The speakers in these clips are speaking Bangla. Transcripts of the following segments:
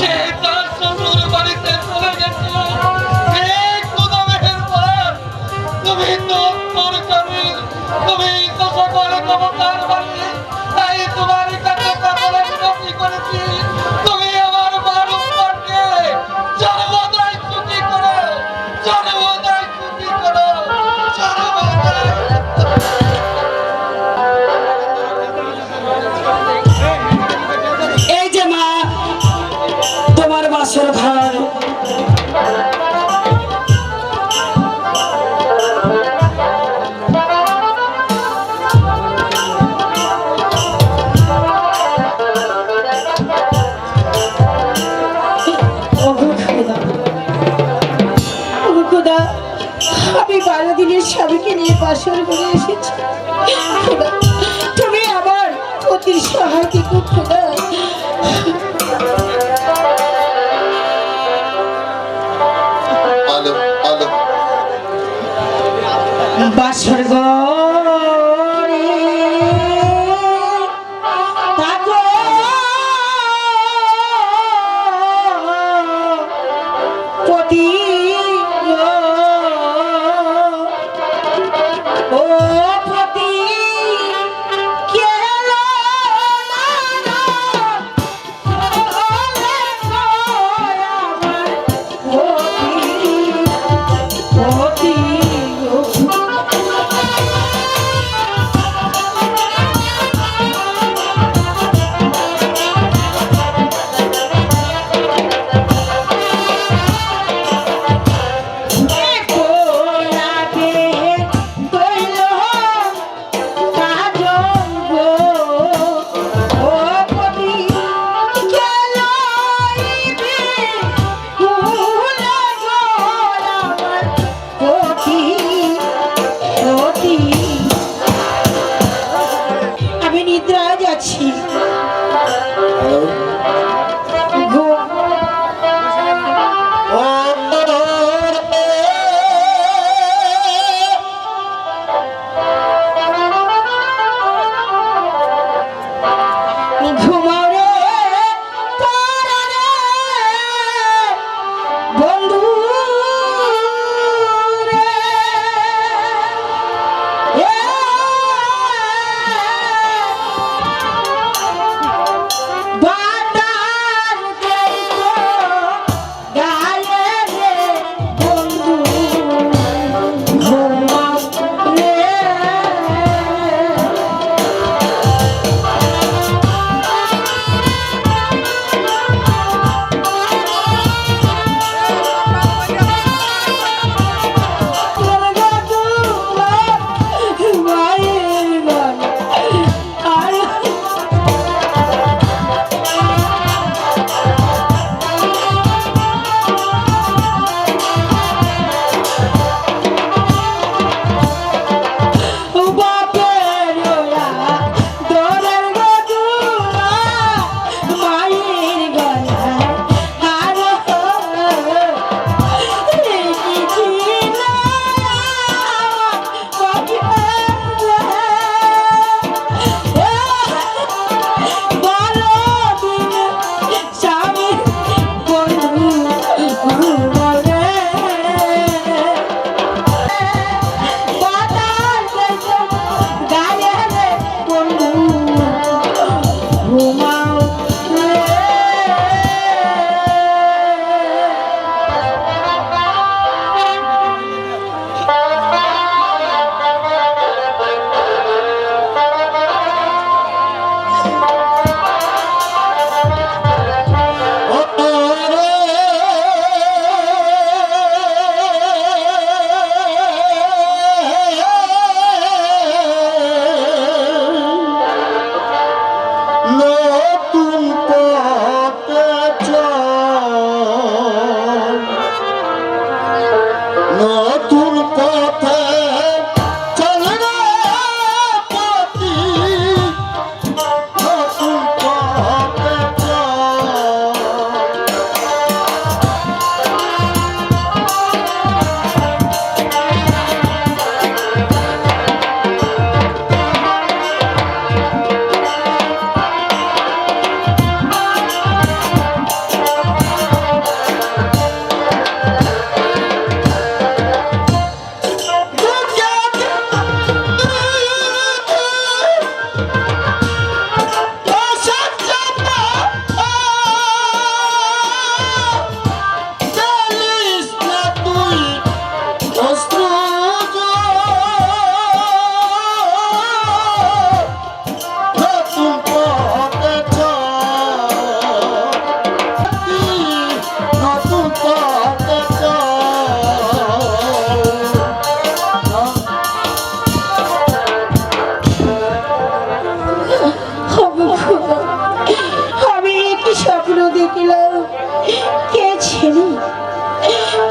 সে তার শ্বশুর বাড়িতে চলে গেছে। এই কুদামের পর তুমি তো তোর জমি, তুমি তো সকলে ক্ষমতার মালিক, তাই তোমার কাছে সকলে বিনতি করেছি, তুমি আমার বারুম্বারকে সর্বদাই ছুটি করো, সর্বদাই ছুটি করো, সর্বদাই। এই যে মা তোমার বাসর ঘর, আমি 12 দিনের স্বামীকে নিয়ে বাসর ঘরে এসেছি। তুমি আমার অতি সহায় কি খোদা। বাসর ঘরে থাকো পতি ও পতি কেন পতি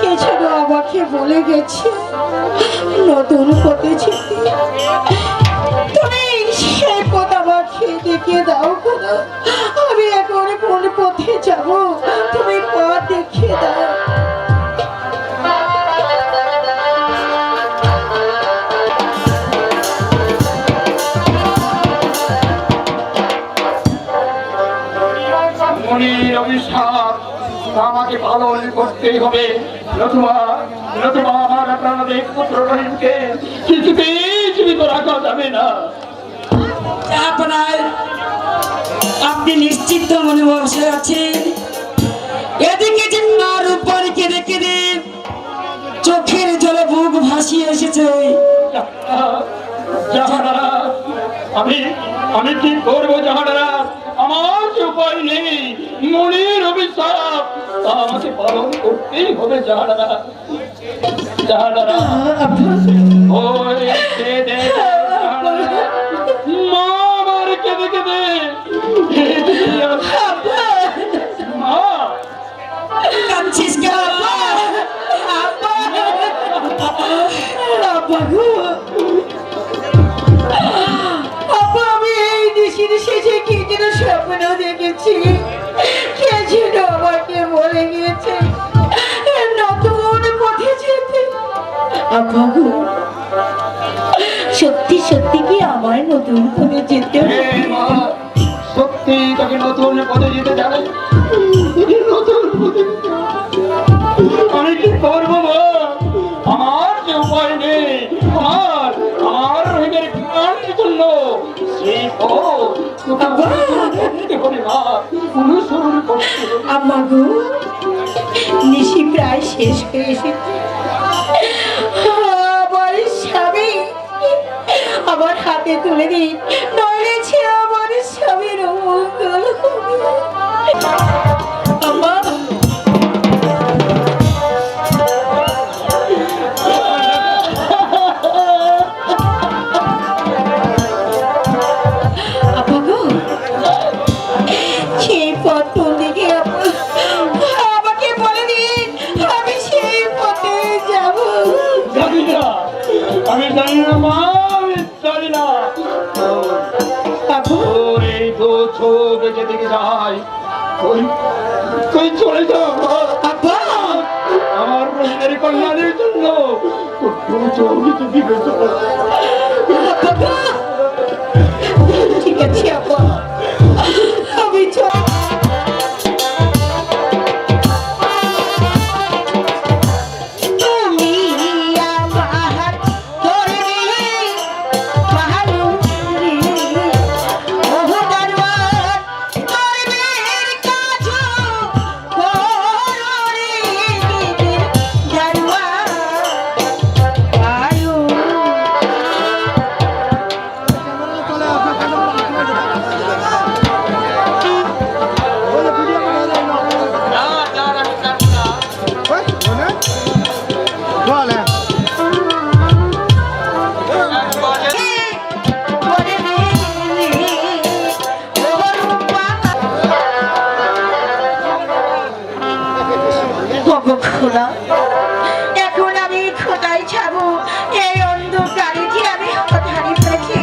কে যেন আমাকে বলে গেছে নতুন পথে যেতে। তুমি সেই পথ আমাকে দেখিয়ে দাও খোদা। আমি এখন কোন পথে যাব তুমি পথ দেখিয়ে দাও। মনির অভিশাপ আমাকে পালন করতেই হবে, নতুবা আমার আপনাদের পুত্র রহিমকে কিছুতেই জীবিত রাখা যাবে না। আপনার আপনি নিশ্চিত মনে বসে আছেন? এদিকে যে আর উপরে কেঁদে কেঁদে চোখের জলে বুক ভাসিয়ে এসেছে। জাহানারা, আমি কি করবো জাহানারা? আমার যে উপায় নেই, মনির অভিশাপ আমাকে পালন করতেই হবে জাহানারা। জাহানারা ওই কেঁদে জাহানারা, মা আমার কেঁদে কেঁদে মা কাঁদছিস কেন? আমি এই নিশির শেষে কি যেন স্বপ্ন দেখেছি। কে যেন আমাকে বলে গিয়েছে নতুন পথে যেতে। সত্যি সত্যি কি আমার নতুন পথে যেতে হবে? মা, সত্যি তোকে নতুন পথে যেতে যাবে? নতুন পথে যেতে হবে। আমি কি করবো মা? আমার যে উপায় নেই, আমার রহিমের কল্যাণের জন্য সেই পথ তোকে অনুসরণ করতে হবে মা, অনুসরণ করতে হবে। আম্মা গো, নিশি প্রায় শেষ হয়ে এসেছে। আমার স্বামী আমার হাতে তুলে দিন, নইলে যে আমার স্বামীর অমঙ্গল হবে। আম্মা, আপা গো, সেই পথ কোন দিকে আপা? আমাকে বলে দিন, আমি সেই পথে যাব। জানি না, আমি জানি না মা, আমি জানি না। আপা, তোর এই দু চোখ যেদিকে যায়, তুই চলে যা মা। আপা, আমার রহিমের কল্যাণের জন্য তোর দু চোখ যেদিকে চলে যা। আপা, ঠিক আছে আপা, আমি চল। তুমি আমার করবে মাহারুরে, ওহো দরবার করবের কাজ কররে দিদির দরবার আয়ো। খোদা, এখন আমি খোদাই যাবো এই অন্ধকারে যে আমি হারিয়ে ফেলেছি।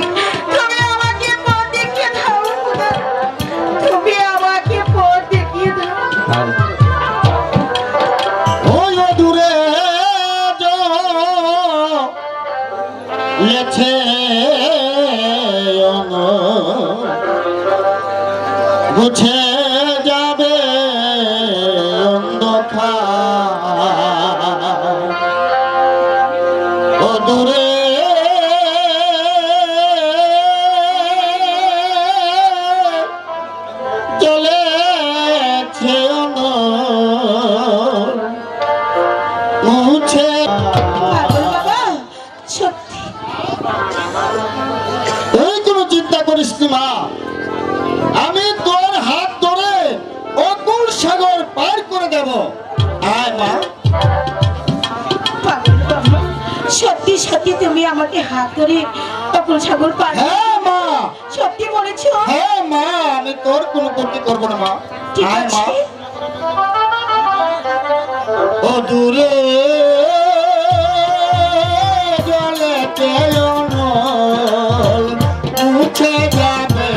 তুমি আমাকে পথ দেখিয়ে দাও খোদা, তুমি আমাকে পথ দেখিয়ে দাও। ওই দূরে লেছে বুঝে যাবে অন্ধকার। ও দূরে চলেছে মুছে। পাগল বাবা, সত্যি এই কোনো চিন্তা করিস নি মা, আমি তোর হাত ধরে অকুল সাগর পার করে দেব। আয় মা। পাগল বাবা, সত্যি সত্যি তুমি আমাকে হাত ধরে অকুল সাগর পার। হ্যাঁ মা, সত্যি বলেছো? হ্যাঁ মা, আমি তোর কোনো ক্ষতি করবো না মা। ঠিক আয় মা। আছে। ও দূরে জলেতে অনল মুছে যাবে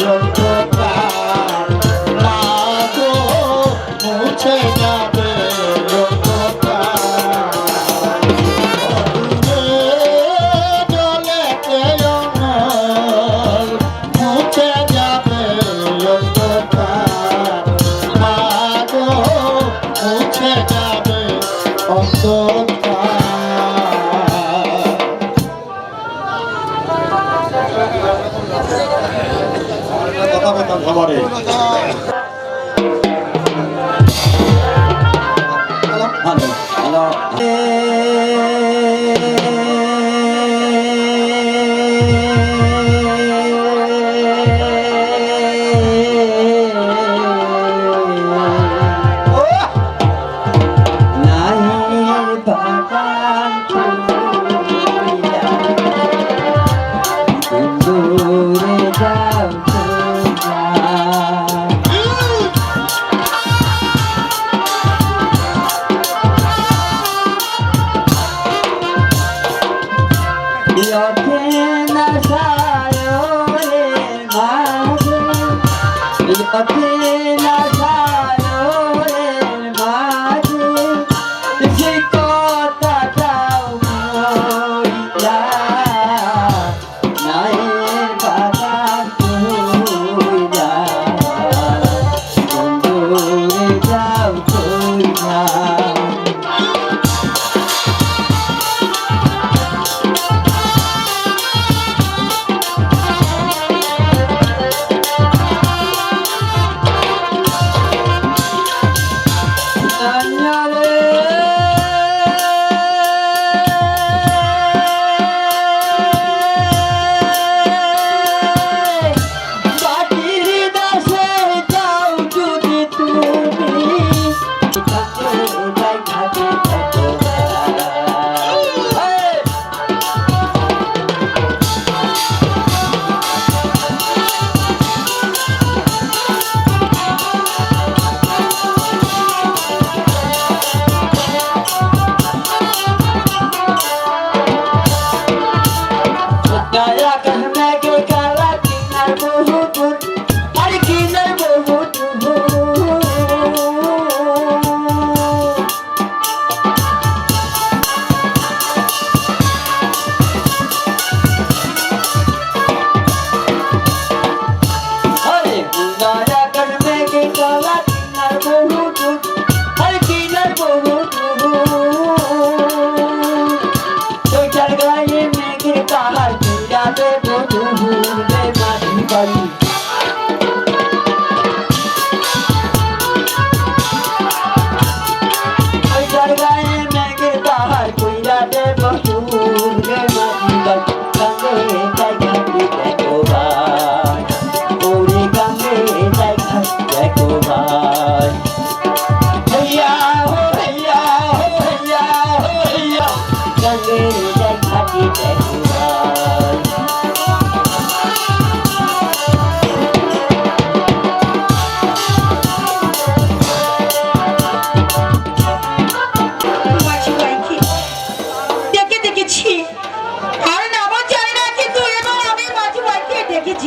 অন্ধকার মা গো মুছে যাবে অন্ধকার ও দূরে জলেতে অনল মুছে যাবে অন্ধকার মা গো মুছে যাবে অন্ধকার কথা বলতাম খাবারে হ্যালো হ্যালো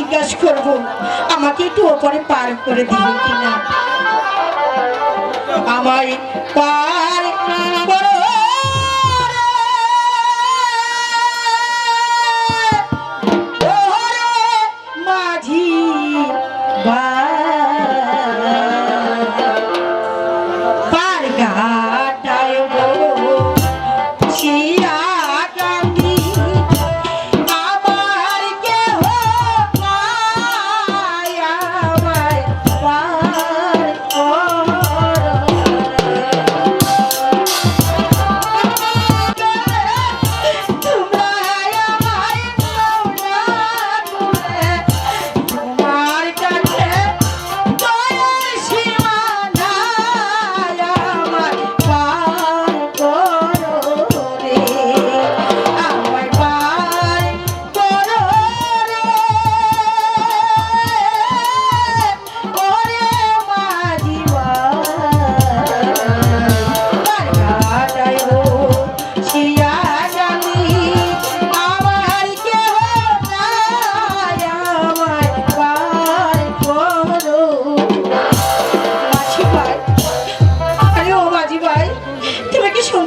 জিজ্ঞাসা করবো আমাকে একটু ওপরে পার করে দিবে কিনা আমায় পার করো মাঝি পার ঘাটায় ছিয়া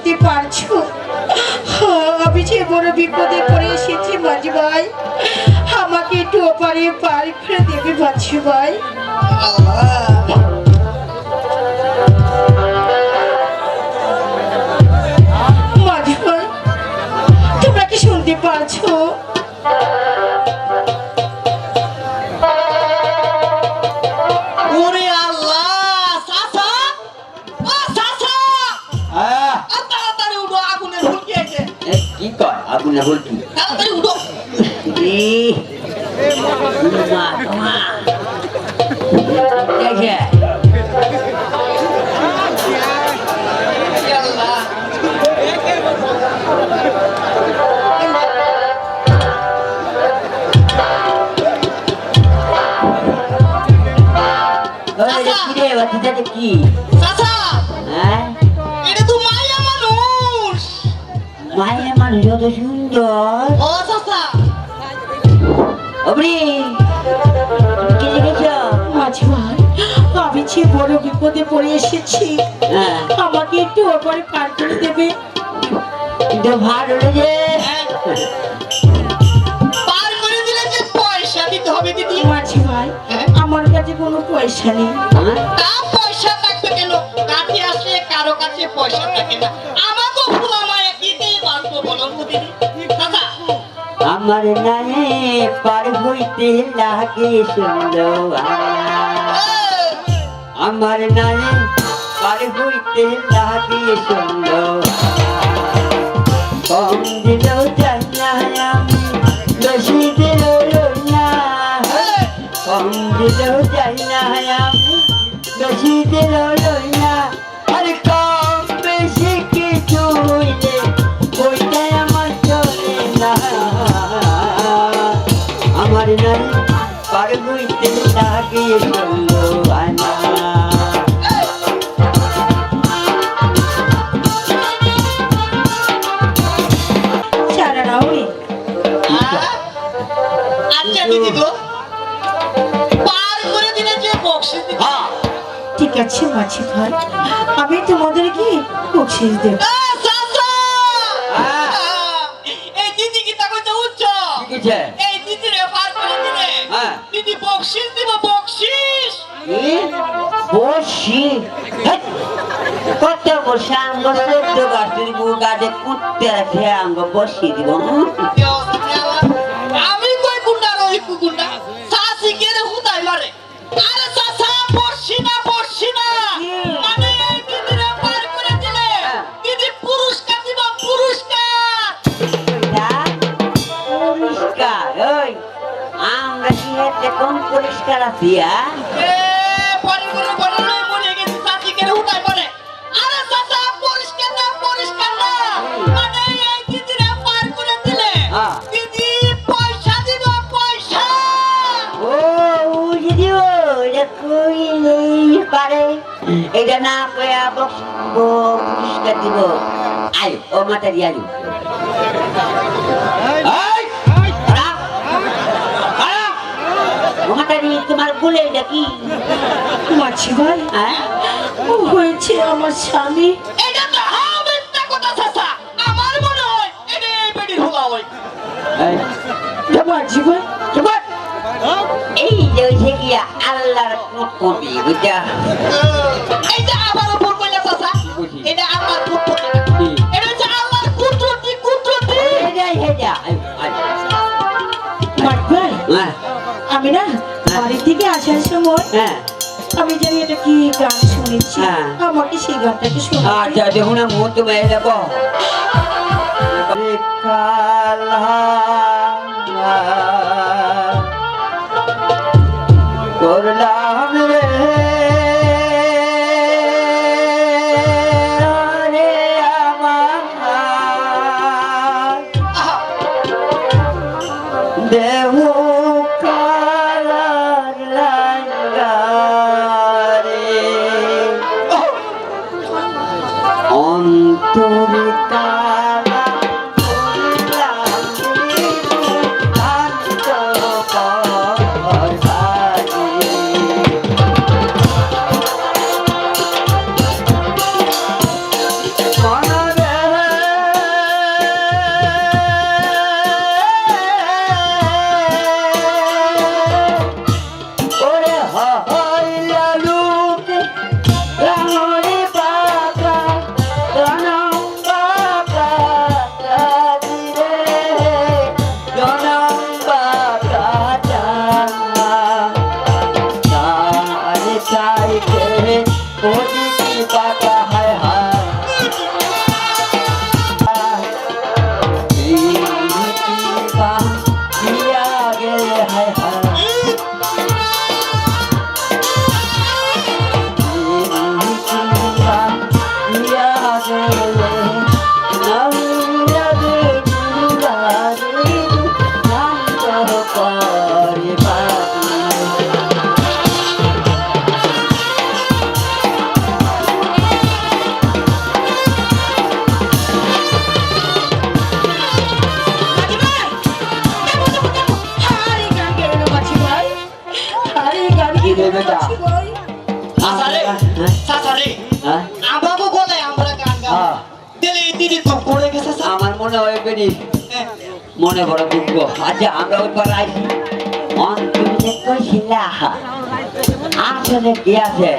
শুনতে পারছো? আমি যে বড় বিপদে পড়ে এসেছি মাঝি ভাই, আমাকে একটু ওপারে পার করে দেবে মাঝি ভাই? মাঝি ভাই, তোমরা কি শুনতে পারছো? ওরে আল্লাহ, চাচা, ও চাচা, তাড়াতাড়ি উঠো, আগুনের হুলকি আছে। কি কয় আগুনে বলছি তাড়াতাড়ি উঠো। আল্লাহ, কি চাচা, হ্যাঁ এটা তো মায়া মানুষ। মায়ের মানুষ যত সুন্দর ও চাচা, অবরি কি লিখেছ মাঝি ভাই, আমি যে বড় বিপদে পড়ে এসেছি, হ্যাঁ আমাকে একটু ওপারে পার করে দেবে? কিন্তু ভালো যে পার করে দিলে যে পয়সা দিতে হবে দিদি। মাঝি ভাই, আমার কাছে কোনো পয়সা নেই। তা পয়সা থাকবে কেন? কাছে আসলে কারো কাছে পয়সা থাকে না। আমাকে ফুলা মায়া কি দিয়ে বাঁচবো বলো তো দিদি? চাচা, আমার নামে পার হইতে লাগে সুন্দর আমার নামে পার হইতে লাগে সুন্দর কম দিলেও চাই না আমি বেশি দিলেও রই না কম দিলেও চাই না আমি বেশি দিলেও রই না আর কম বেশি কিছু হইলে ওইটাই আমার চলে না আমার নাই পার হইতে লাগে সুন্দর সারা রাউরি আচ্ছা দিদি গো, পার করে দিলে যে বকশিস দিতে হ্যাঁ ঠিক আছে মাঝি ভাই, আমি তোমাদেরকে বকশিস দেব। চাচা, হ্যাঁ। এই দিদি কি তা কইতে উচ্চ? ঠিক আছে এই দিদিরে পার করে দিলে হ্যাঁ। দিদি বকশিস দিব, বকশিস। বসি কত বসে আঙ্গ সদ্য গাছের গাছে কুত্তে রাখে আঙ্গ বসি দিব আমি কই গুন্ডা রই গুন্ডা সাসি কেরে হুদাই মারে। আরে চাচা, বসছি না মানে এই দিদিরে পার করে দিলে দিদি পুরস্কার দিব, পুরস্কার। পরিষ্কার ওই আমরা কি হাতে কোন পরিষ্কার আছি এ পারি করে বলে লই মরে গেছি, সাসি কেরে হুদাই মারে। আরে চাচা, পরিষ্কার না মানে এই দিদিরে পার করে দিলে হ্যাঁ। দিদি পয়সা দিব, পয়সা। ও দিদি এটা কইলেই পারে এটা না কয়া পুরস্কার দিব আয় ও মাতা দিয়ে আয়ু তোমার বলে এটা কি মাঝি ভাই, হ্যাঁ ও হয়েছে আমার স্বামী। এটা তো হবে একটা কথা চাচা, আমার মনে হয় এটা এই বেটির হুলা হয়। মাঝি ভাই, এই যে হয়েছে কি আল্লাহর কবি বুঝা এইটা আবার উপর কইলা চাচা, এটা আল্লাহর কুদরত। এটা হচ্ছে আল্লাহর কুদরত, কুদরত। মাঝি ভাই, আমি না বাড়ি থেকে আসার সময় হ্যাঁ আমি জানি এটা কি গান শুনেছি, হ্যাঁ। আমাকে সেই গানটাকে শোনা। আচ্ছা দেখুন মুখ তো মেয়ে দেব করলাম রে রে আমার দেহ কালার লাগারে অন্তর কালা করলাম রে শান্ত করবারে মনরে তো পড়ে গেছে চাচা। আমার মনে হয় বেরি হ্যাঁ। মনে বড় দুঃখ। আচ্ছা আমরা ওই পাড়া আইছি তুমি যে কইছিলা আসলে কি আছে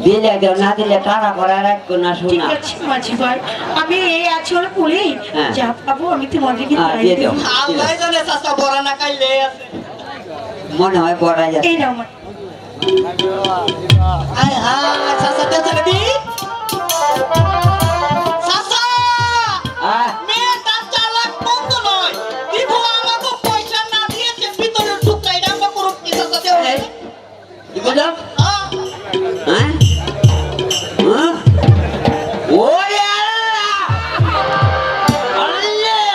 দিলে কেউ না দিলে টাকা করে রাখবো না ঠিক শোনা। আছে মাঝি ভাই, আমি এই আচল পরে হ্যাঁ। যা পাবো আমি তোমাদেরকে হ্যাঁ, তাই দিয়ে দেব। দাও। আল্লাহ জানে চাচা বড়া না খাইলে আছে। মনে হয় পড়া যাচ্ছে। এই নাও মা। আয় হায় চাচা টেনশন দি। চাচা আহ, মেয়েটা চালাক মন্দ নয়। বিভু আমাকে পয়সা না দিয়েছে ভিতরের টুকরা এটা আমরা করব কি চাচা দেও। এই, কি বললাম? হ্যাঁ। হ্যাঁ? হ্যাঁ? ওরে আল্লাহ! আল্লাহ!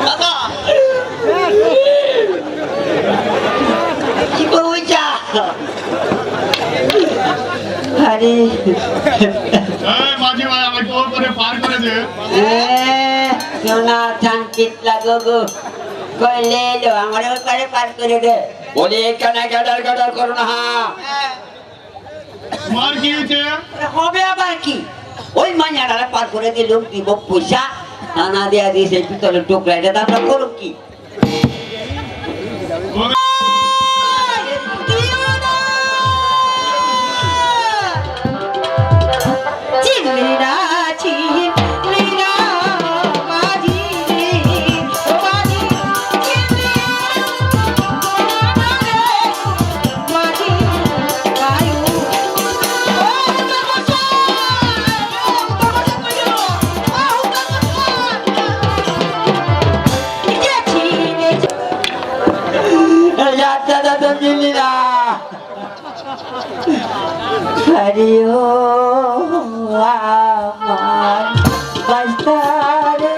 চাচা কি বলছা? আরে এই মাঝি ভাই আমাকে জোর করে পার করে দে। সোনা শান্তিত লাগো গো কইলে লো আমার ওপারে পার করে দে বলে এখানে গাডার গাডার করো না। মার কি হয়েছে? হবে আবার কি ওই মাইয়ারা পার করে দিল দিব পয়সা টানা দেয়া দিয়েছে পিতলের টুকরা এটা আমরা করব কি? চিংড়িরা চিংড়িরা মাঝি রে মাঝি মাঝি গায়ু যাত্রা তো দিলি না হরি ও আমার বস্তারে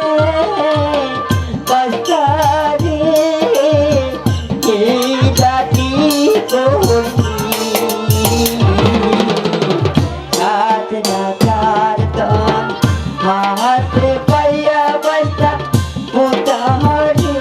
বস্তারে এই জাতি করি রাত রাতার তন হাতে পাইয়া বস্তা উদাহরি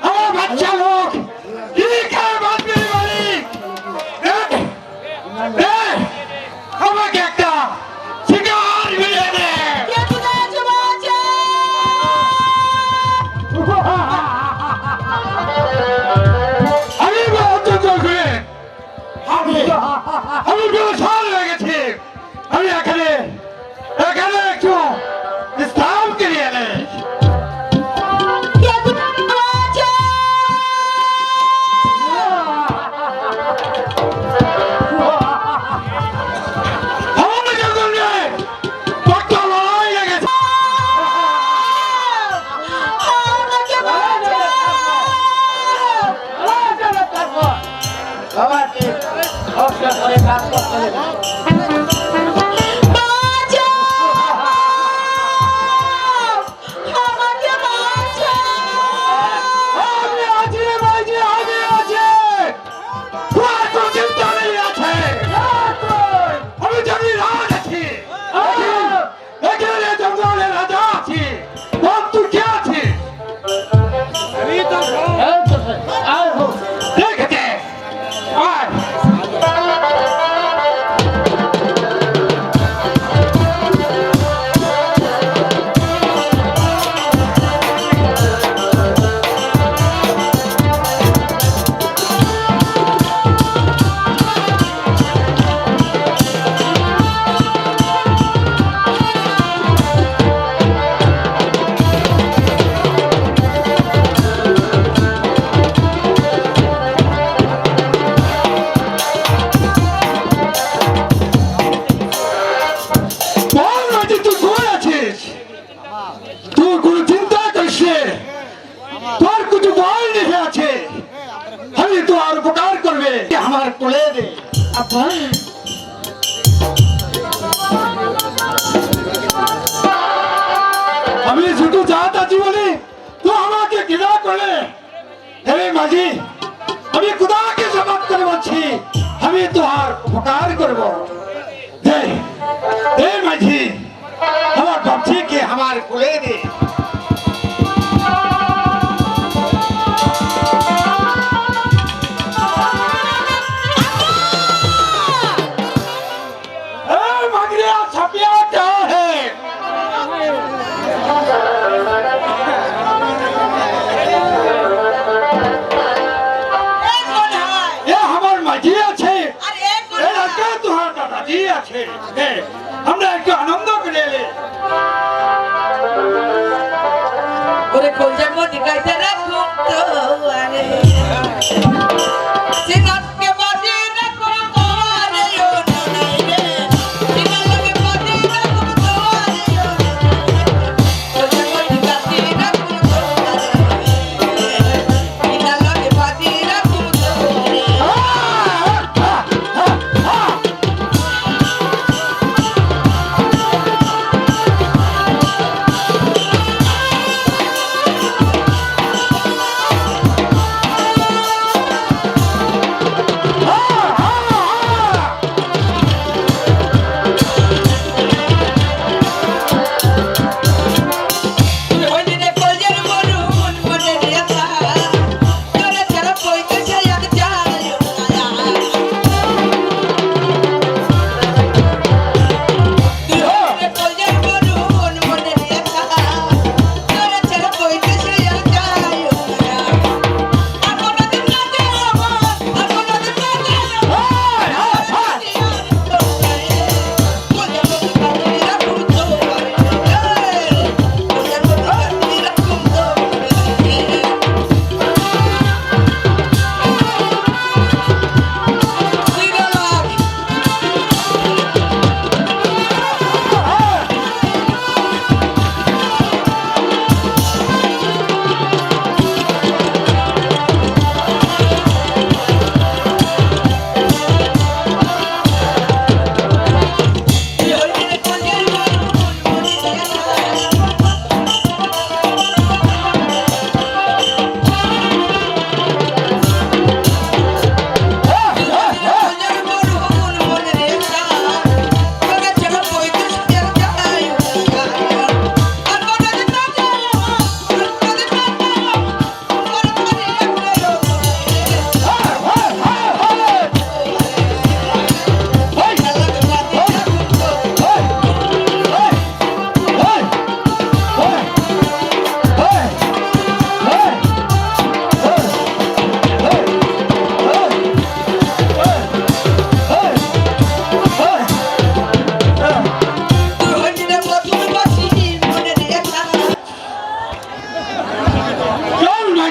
আমার বাচ্চা লোক কি খায় বাঁচবে মালিক আমাকে একটা শিকার মিলে দে কে কোথায় আছো বাচ্চা? আমি বহুত করে আমি বিশাল হয়ে গেছি আমি এখানে একটু বিশ্রাম করিয়ে নেই কে কোথায় আছো? আমাদের জঙ্গলে একটা লড়াই লেগেছে আমাকে বাঁচাও! বাঁচাও! আমাকে বাঁচাও! আমি আছি ভাইজি আমি আছি তোমার কোনো চিন্তা নেই আছে আমি জানি রাজ আছি এখানে জঙ্গলে রাজা আছি তুই কে আছিস দেখেছে আয় বল রাজি তুই কই আছিস তুই কোনো চিন্তা করিস নে। তোর কিছু বল লিখে আছে আমি তো আর উপকার করবে আমার কোলে দে আমি শুধু জাত আছি বলে তো আমাকে ঘৃণা করে হে মাঝি আমি খুদাকে শপথ করে বলছি আমি তো আর উপকার করবো দে দে মাঝি আমার বাচ্চিকে আমার কোলে দে ए मगरिया छपिया क्या है ये हमार माঝি আছে এর আগে তোমার দাদাজি আছে আমরা একটু আনন্দ করে এলে ওরে কলজার মধ্যে গাইতে রাখুন তো আরে সিনাতকে বাজি না করো তো আরে ও নাই রে সিনাতকে বাজি না করো তো আরে ও কলজার মধ্যে গাইতে রাখুন তো আরে সিনাতকে বাজি না করো তো আরে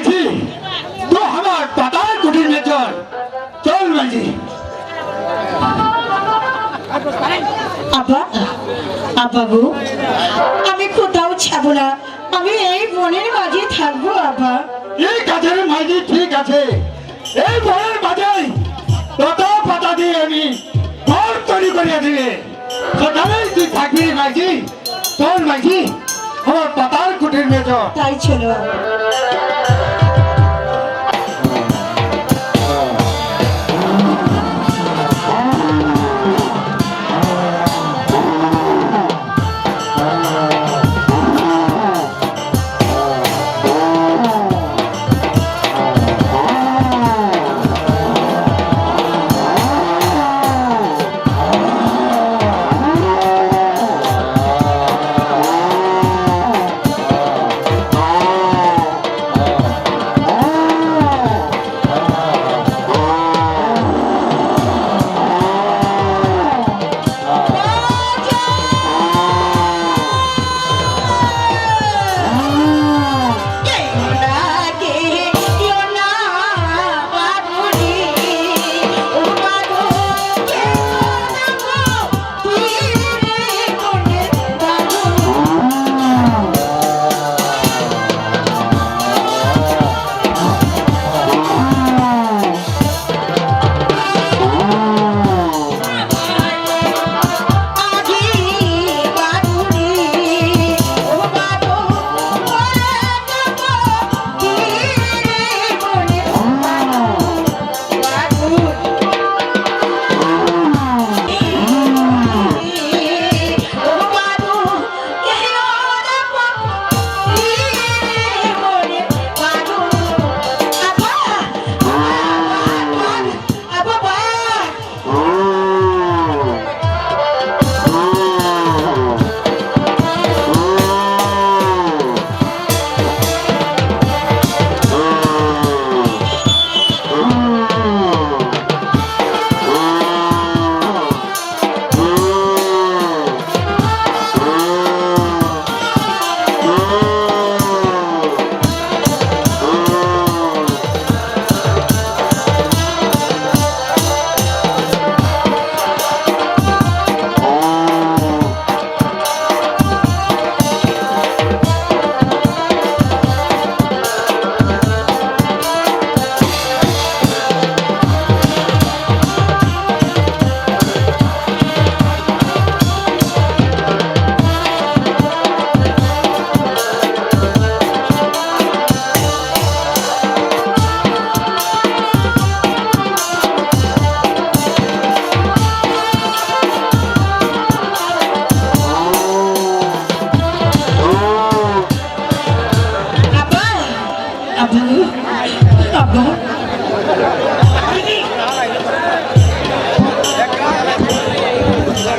মাঝি তো আমার পাতার কুটির মে চল চল মাঝি। আব্বা আব্বা গো, আমি কোথাও যাবো না, আমি এই বনের মাঝে থাকবো আব্বা। এই কাজের মাঝি ঠিক আছে, এই বনের মাঝেই তত পাতা দিয়ে আমি ঘর তৈরি করিয়া দিবে, সেখানেই তুই থাকবি মাঝি। চল মাঝি আমার পাতার কুটির মে চল। তাই চলো।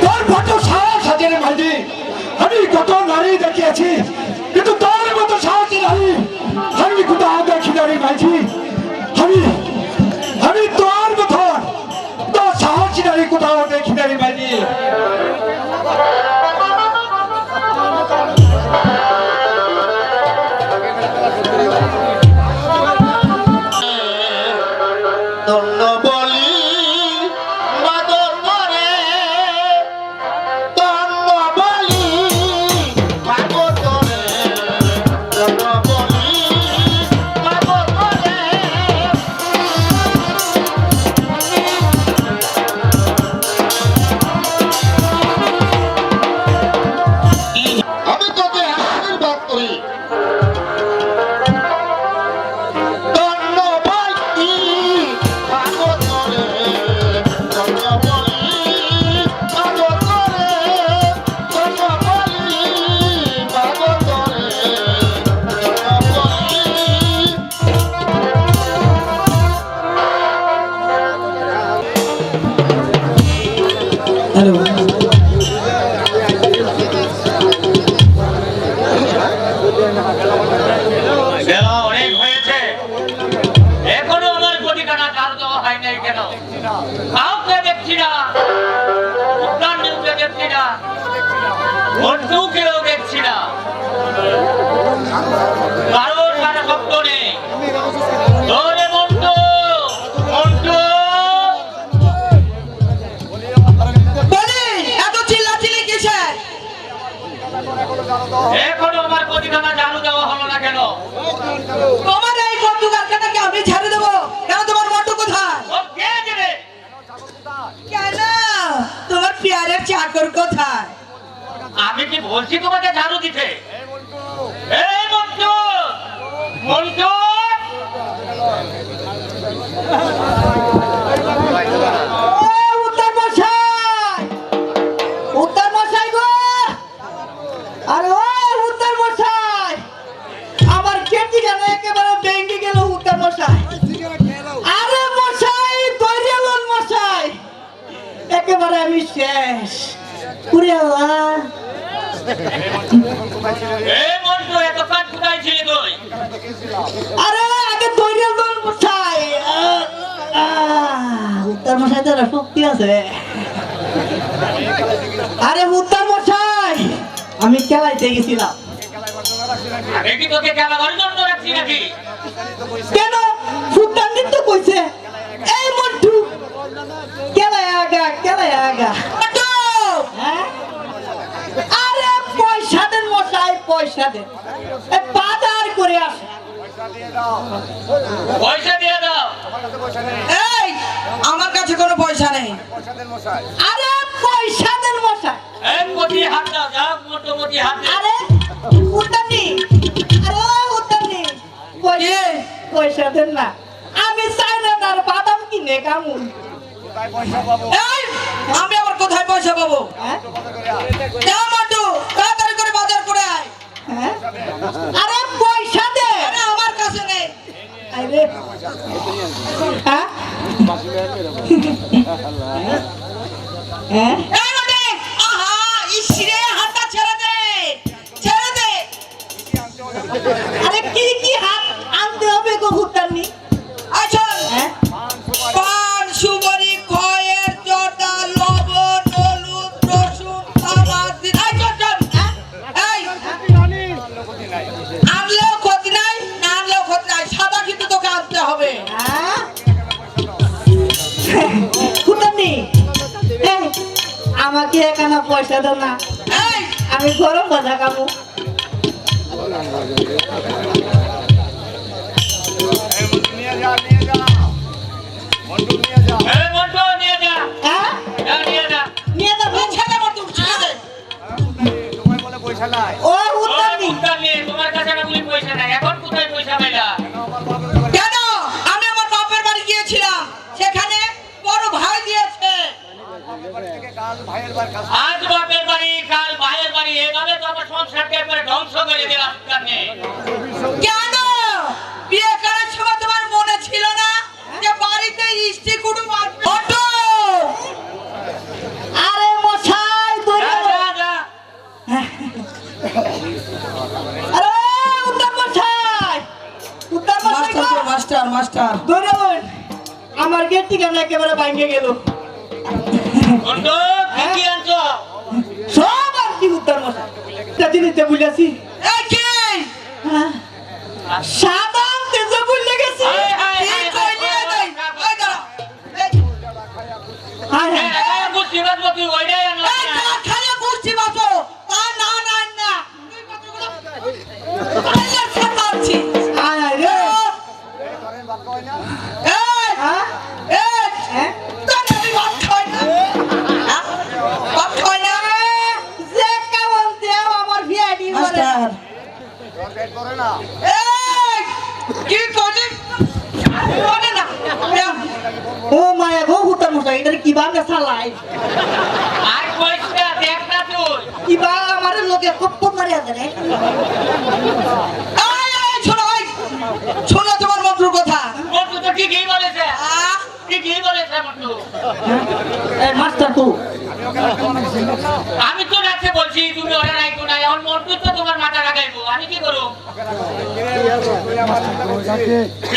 তোর কত সাহস আছে রে মাঝি, আমি কত নারী দেখিয়েছি কিন্তু তোর মতো সাহসী নারী আমি কোথাও দেখি না রে মাঝি। আমি তোর মতো তোর সাহসী নারী কোথাও দেখি না রে মাঝি। ধন্য বলি বাদর করে, ধন্য বলি বাদর করে, ধন্য বলি বাদর করে। আমি তোকে আশীর্বাদ করি, ধন্য বলি বাদর করে, ধন্য বলি বাদর করে, ধন্য বলি বাদর করে, ধন্য বলি। হ্যালো, বেলা অনেক হয়েছে, এখনো আমার কোটিখানা চাল দেওয়া হয় নাই কেন? কাউকে দেখছি না, উত্তর নিউজে দেখছি না, বন্ধুকেও দেখছি না, কারোর কারো শব্দ নেই। এখনো আমার গদিখানা ঝাড়ু দেওয়া হলো না কেন? তোমার এই বন্ধু কারখানাকে আমি ছেড়ে দেবো কেন? তোমার মন্টু কোথায়? ও কে দেবে? কেন তোমার পেয়ারের চাকর কোথায়? আমি কি বলছি তোমাকে ঝাড়ু দিতে? এই মন্টু, মন্টু, উত্তর মশাই, উত্তর মশাই গো, আরে ও উত্তর মশাই, আমার কেটে গেল, একেবারে ভেঙে গেল উত্তর মশাই। আরে মশাই, ধৈর্য লন মশাই, একেবারে আমি শেষ। পুরে আল্লাহ, এই মন্টু, এতক্ষণ কোথায় ছিলি তুই? আরে আগে ধৈর্য লন মশাই। উত্তর মশাই তো শক্তি আছে। আরে উত্তর মশাই, আমি খেলাইতে গেছিলাম। আমি কি তোকে খেলাবার জন্য রাখছি নাকি? কেন ফুটান তো কইছে এই মন্টু খেলায় আগা, খেলায় আগা। মন্টু! হ্যাঁ? আরে পয়সা দেন মশাই, পয়সা দেন, এই বাজার করে আসে। পয়সা দিয়ে দাও। এই আমার কাছে কোনো পয়সা নেই। আরে পয়সা দেন মশাই। এই মতি হাত দাও, যাও মন্টু, মতি হাত দে। আরে উত্তরনি, আরে উত্তরনি, পয়সা, পয়সা দেন না, আমি চাই না আর বাদাম কিনে কামু। এই আমি আবার কোথায় পয়সা পাবো? হ্যাঁ? যাও মন্টু, তাড়াতাড়ি করে বাজার করে আয়। হ্যাঁ? আরে পয়সা দে। আরে আমার কাছে নেই। আরে হ্যাঁ? হ্যাঁ? এই মন্টু! আহা, ইসরে হাতটা ছেড়ে দে, ছেড়ে দে। আরে কি কি হাত আনতে হবে গো ভুটানি? আচ্ছা, হ্যাঁ? পান, সুপারি, খয়ের, জর্দা, লবণ, হলুদ, রসুন, তামাক, এই চল, চল। এই, আনলেও ক্ষতি নাই, না আনলেও ক্ষতি নাই, সাদা কিন্তু তোকে আনতে হবে। হ্যাঁ? ভুটানি, এই, আমাকে এখানে পয়সা দাও না, এই, আমি গরম বাজা খাবো। এই মন্টু, নিয়ে যা। হ্যাঁ? যা, নিয়ে যা। নিয়ে যাবো। ছেড়ে মন্টু, ছেড়ে দে। ও ওই ভুটানি, মুখটা নিয়ে, তোমার কাছে না বলি পয়সা নাই, এখন কোথায় পয়সা পাইলা? কেন? আমি আমার বাপের বাড়ি গিয়েছিলাম, সেখানে বড় ভাই দিয়েছে। আজ বাপের বাড়ি, কাল ভাইয়ের বাড়ি, এভাবে তো আমার সংসারকে একবারে ধ্বংস করে দিলাম কানে। কেন? বিয়ে করার সময় তোমার মনে ছিল না যে বাড়িতে স্ত্রী কুটুম আসবে? ওঠো! আরে মশাই যা, ধৈর্য। যা, যা। আরে উত্তর মশাই, উত্তর মশাই গো, মাস্টার, মাস্টার। ধৈর্য লন। আমার গেট ঠিকানা একেবারে ভাঙে গেল। মন্টু, কি কি আনছো? সব আর কি উত্তর মশাই, এটা দিতে ভুলেছি। এই কি? হ্যাঁ, সাদা তেজে ভুলে গেছি। হায়, হায়, কি হায়, কইলি হায়, এটাই? এই দাঁড়া। এই, হায়, এই, হায়। এই, বুঝছি, বাজবো, তুই ওইটাই আনলা এই না। দাঁড়া, খালি কুর্সি বাঁচো। না, না, না, না। তুই কতগুলো? আইলে সাতাচ্ছি। হায়, হায় রে। এই, হ্যাঁ? এই, হ্যাঁ? তোর আমি ভাত খাই না। হ্যাঁ? ভাত খাই না। যে কেমন দেও আমার ভিআইডি করে। মাস্টার। এই, কি করলি? বলে না। ও মায়া গো উত্তর মশাই, এটা কি বাঙ্গা চালাই? আর পয়সা দেখ না তুই। কি বা আমার লোকে কপ্পন মারি আছে রে। এই, এই, শোনো, এই। শোনো তোমার মন্ত্রর কথা। মন্টু তো ঠিকই বলেছে, আহ, ঠিকই বলেছে মন্টু। এই মাস্টার তো আমি তো রাখতে বলছি, তুমি ওরা রাখবো না, এখন মন্টু তো তোমার মাথা লাগাইবো, আমি কি করবো?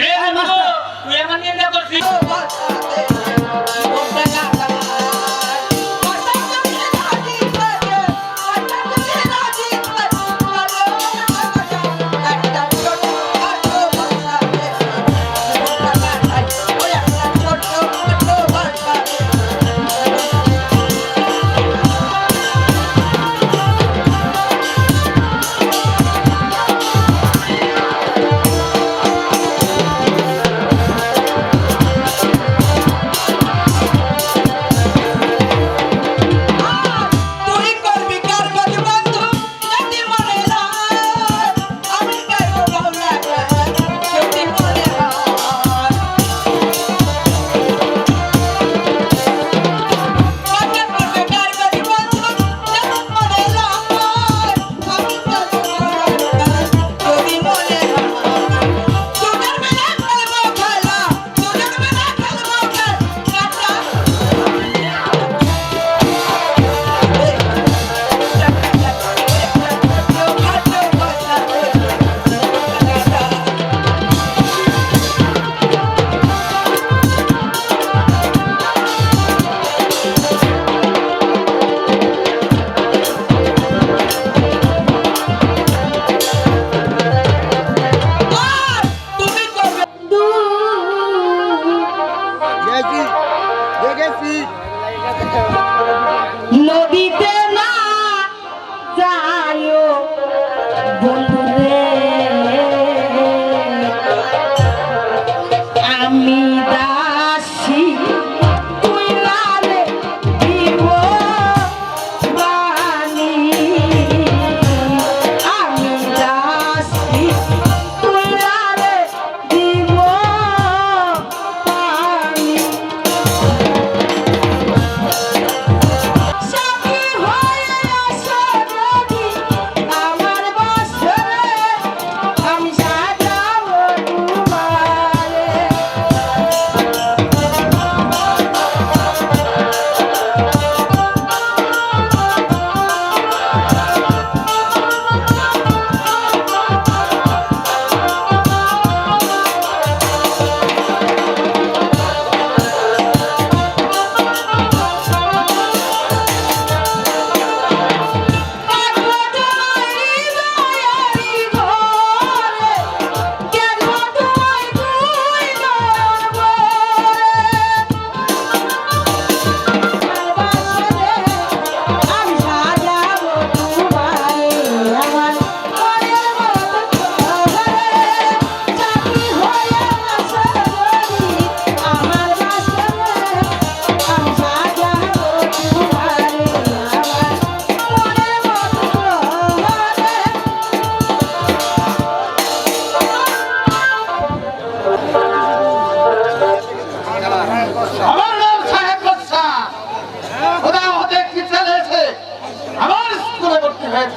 রে মন্টু, তুই আমার নিন্দা করছিস। ছোট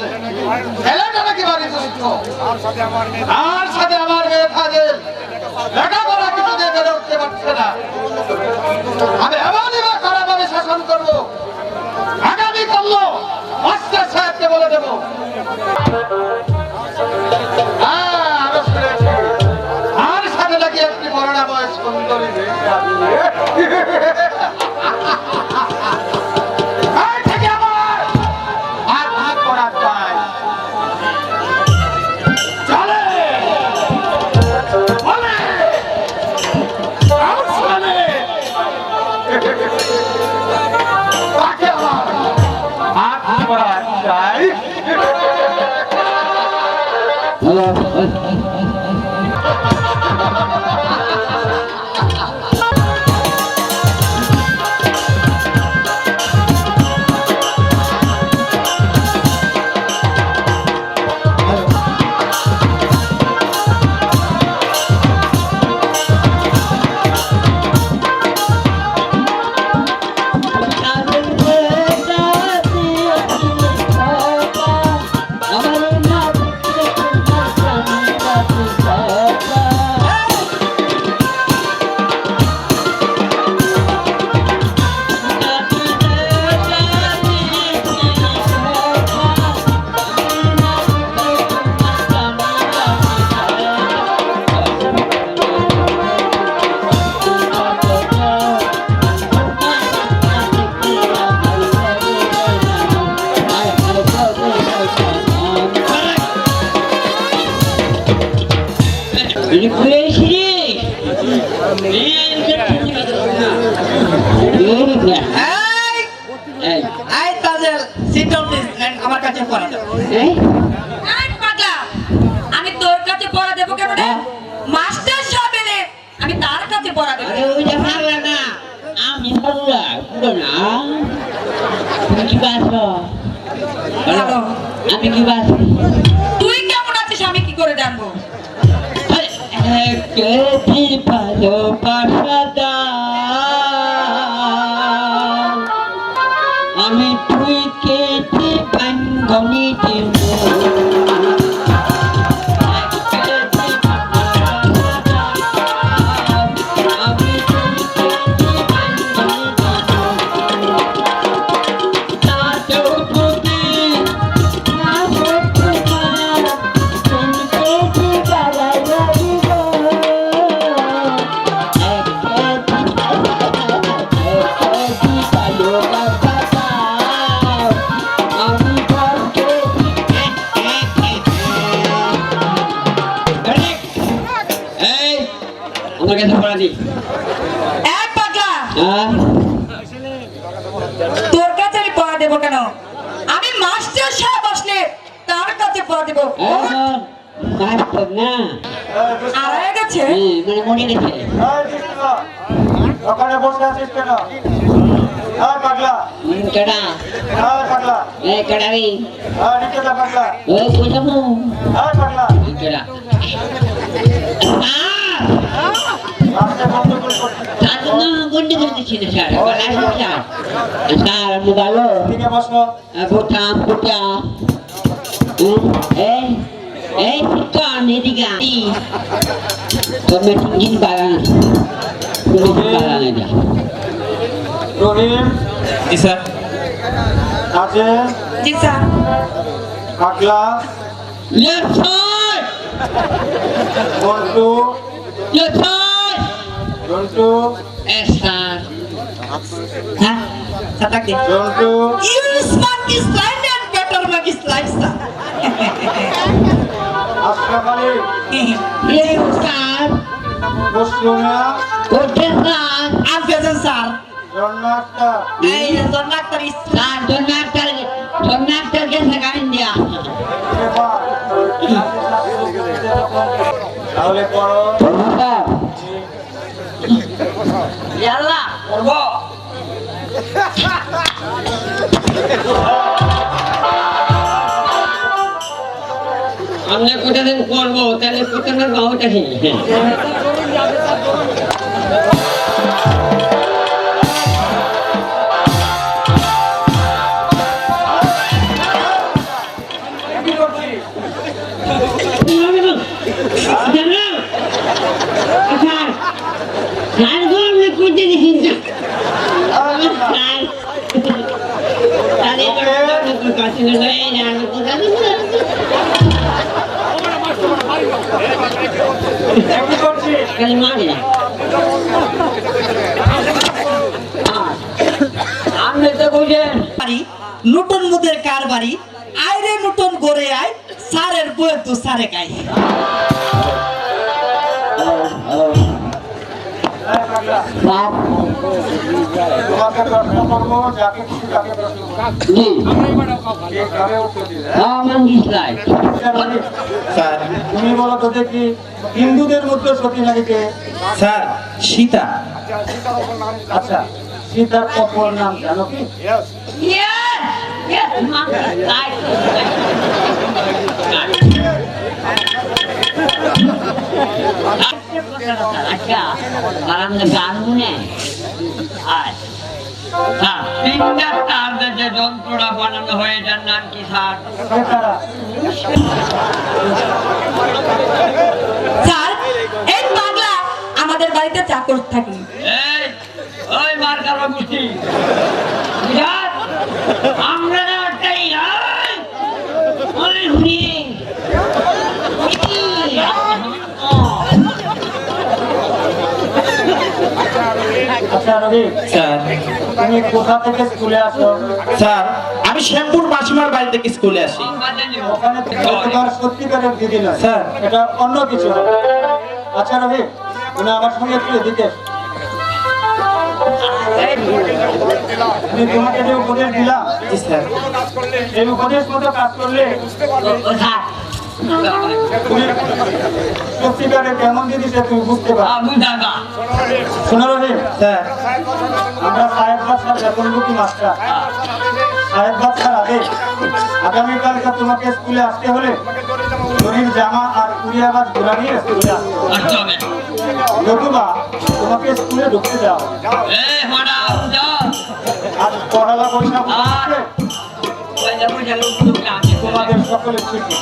বলছে ছেলেটা নাকি বাড়ি সুস্থ আর সাথে আমার মেয়ে ফাজেল লেখাপড়া কিছু দিয়ে বেড়ে উঠতে পারছে না আমি এমনই বা খারাপভাবে শাসন করবো আগামী করলো মাস্টার সাহেবকে বলে দেবো আরো শুনেছি আর সাথে নাকি একটি করোনা বয়স সুন্দরী মেয়ে আর থেকে আমার আর ভাগ করার চাই চলে বলে আর চলে তাকে আমার আর ভাগ করার চাই এই তাজেল সিট ডাউন প্লিজ আমার কাছে পড়া দাও এই পাগলা আমি তোর কাছে পড়া দেব কেন রে মাস্টার সাহেব এলে আমি তার কাছে পড়া দেব ওইটা পারলা না আমি পারলা পুরো না তুমি কি বাসো ভালো আমি কি বাসি তুই কেমন আছিস আমি কি করে জানবো কেজি ভালোবাসা দাও আমি তুই কেজি বান্ধবী দিব আমার কাছে পড়া দি এক পাগলা হ্যাঁ তোর কাছে আমি পড়া দেব কেন আমি মাস্টার সাহেব আসলে তার কাছে পড়া দেব মাস্টার না আর হয়ে গেছে মানে মনে গেছে ওখানে বসে আছিস কেন পাগলা কেডা পাগলা কেডা রে নিচে যা পাগলা ও কই যাবো পাগলা কেডা রাস্তায় গন্ডগোল করছিস স্যার না গন্ডি করতেছি না স্যার বলা স্যার স্যার আমি ভালো দিকে বসো বুটাম বুটা এই এই শিকান এদিকে আই তুমি তিন বাগান তুমি বাগান এটা রহিম জি স্যার আছে জি স্যার পাগলা লেফট সাইড বল্টু লেফট সাইড জন্টু এস স্যার হ্যাঁ সাতাক দে জন্টু You smack his line and better make his life, sir. Ashraf Ali left sir মুসলুমিয়া কোটে স্যার After sir. জন্য একটা Hey, so not the sir জন্নাক্তার কে সাকাইন দিয়া তাহলে পড়ো স্যার Yalla, করবো। আমরা কোথা দিন করবো তাহলে কোথাও গাঁওটা কি কি করছিস? আপনি তো বুঝেন বাড়ি নতুন মুদের কার বাড়ি আইরে নতুন গড়ে আয় সারের বয়ে তো সারে গাই বাপ তোমাকে প্রশ্ন করবো, যাকে খুশি তাকে প্রশ্ন করবো। জি কে কারে উত্তর দিবে? মঙ্গিস লাই স্যার, তুমি বলো তো দেখি হিন্দুদের মধ্যে সতী নারীকে? স্যার সীতা। আচ্ছা, সীতার অপর নাম জানো কি? আচ্ছা আর আমরা গান শুনে তিনটা তার যে যন্ত্রটা বানানো হয়ে যার নাম কি স্যার? কে তারা? স্যার এই পাগলা আমাদের বাড়িতে চাকর থাকে এই ওই মার কালো বুঝি বিরাট আমরা না একটাই নাই ওরে হুনি আচ্ছা রবি, স্যার তুমি কোথা থেকে স্কুলে আসো? স্যার আমি শ্যামপুর মাসিমার বাড়ি থেকে স্কুলে আসি। ওখানে থেকে তোমার সত্যিকারের দিদি নয় স্যার। এটা অন্য কিছু হবে। আচ্ছা রবি, তুমি আমার সঙ্গে একটু এদিকে এসো। আমি তোমাকে যে উপদেশ দিলাম, জি স্যার। এই উপদেশ মতো কাজ করলে তুমি সত্যিকারের কেমন দিদি সে তুমি বুঝতে পারো। শোনো রবি, স্যার আমরা সাহেব বাদশার বেতনভুকি মাস্টার। সাহেব বাদশার আদেশ, আগামীকালকে তোমাকে স্কুলে আসতে হলে শরীর জামা আর কুড়িয়াবাজ ঘোরা নিয়ে স্কুলে আসতে হবে। নতুবা তোমাকে স্কুলে ঢুকতে যাও। আজ পড়ালা বৈশাখ তোমাদের সকলের ছুটি।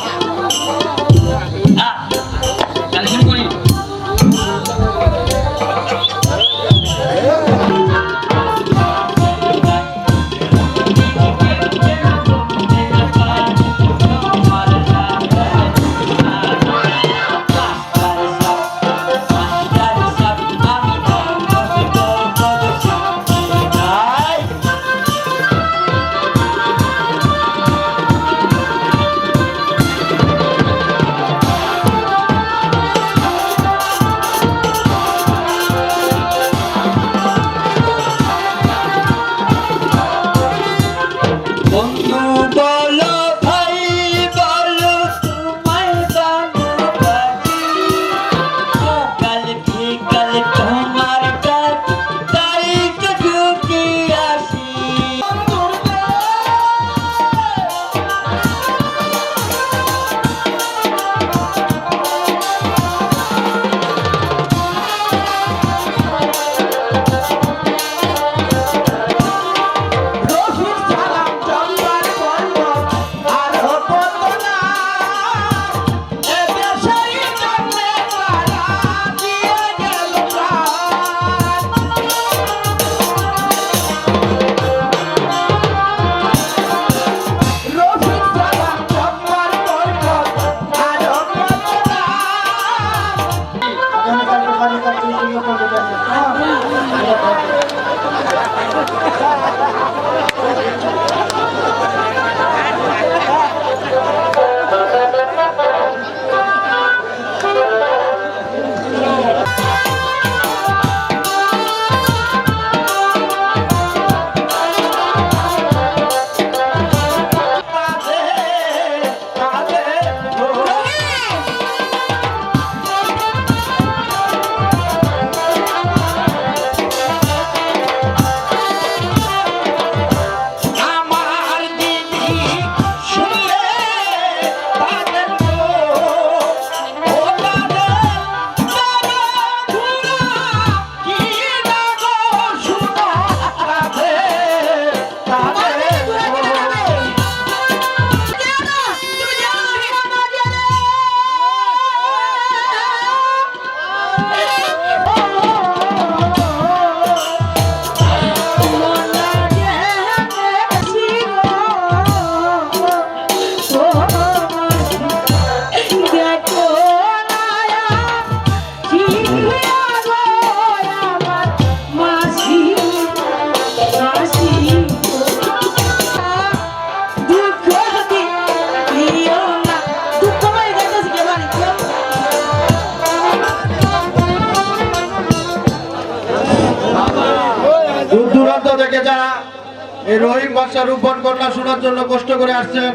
এই রহিম বাদশার রূপন কন্যা শোনার জন্য কষ্ট করে আসছেন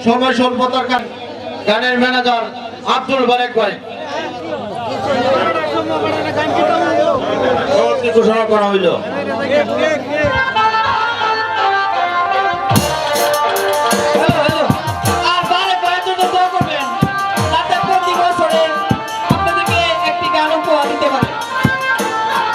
সময় স্বল্পতার গানের ম্যানেজার আব্দুল বারেক ভাই। ঘোষণা করা হইল।